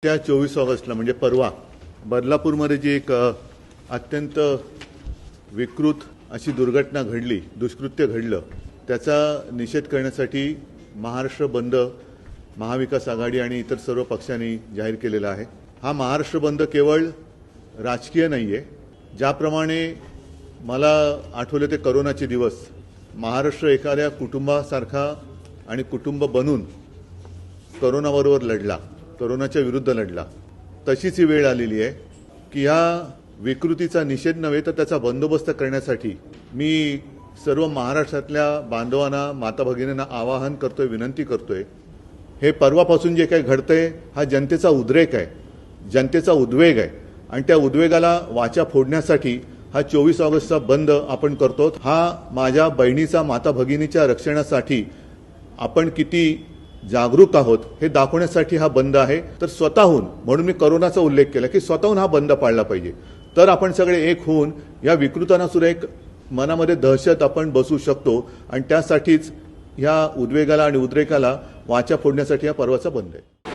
त्या 24 ऑगस्टला म्हणजे परवा बदलापूरमध्ये जी एक अत्यंत विकृत अशी दुर्घटना घडली, दुष्कृत्य घडलं, त्याचा निषेध करण्यासाठी महाराष्ट्र बंद महाविकास आघाडी आणि इतर सर्व पक्षांनी जाहीर केलेला आहे। हा महाराष्ट्र बंद केवळ राजकीय नाहीये। ज्याप्रमाणे मला आठवले ते कोरोनाचे दिवस, महाराष्ट्र एखाद्या कुटुंबासारखा आणि कुटुंब बनून कोरोनाबरोबर लढला, कोरोनाच्या विरुद्ध लढला, तशीच ही वेळ आलेली आहे की या विकृतीचा निषेध नव्हे तर त्याचा बंदोबस्त करण्यासाठी मी सर्व महाराष्ट्रातल्या बांधवांना, माता भगिनींना आवाहन करतोय, विनंती करतोय। हे परवापासून जे काही घडतंय हा जनतेचा उद्रेक आहे, जनतेचा उद्वेग आहे आणि त्या उद्वेगाला वाचा फोडण्यासाठी हा 24 ऑगस्टचा बंद आपण करतो। हा माझ्या बहिणीचा, माता भगिनीच्या रक्षणासाठी आपण किती जागरूक आहोत हे दाखवण्यासाठी हा बंद आहे। तर स्वतःहून, म्हणून मी कोरोनाचा उल्लेख केला की स्वतःहून हा बंद पाळला पाहिजे, तर आपण सगळे एक होऊन या विकृतांना सुद्धा एक मनामध्ये दहशत आपण बसू शकतो आणि त्यासाठीच या उद्वेगाला आणि उद्रेकाला वाचा फोडण्यासाठी हा परवाचा बंद आहे।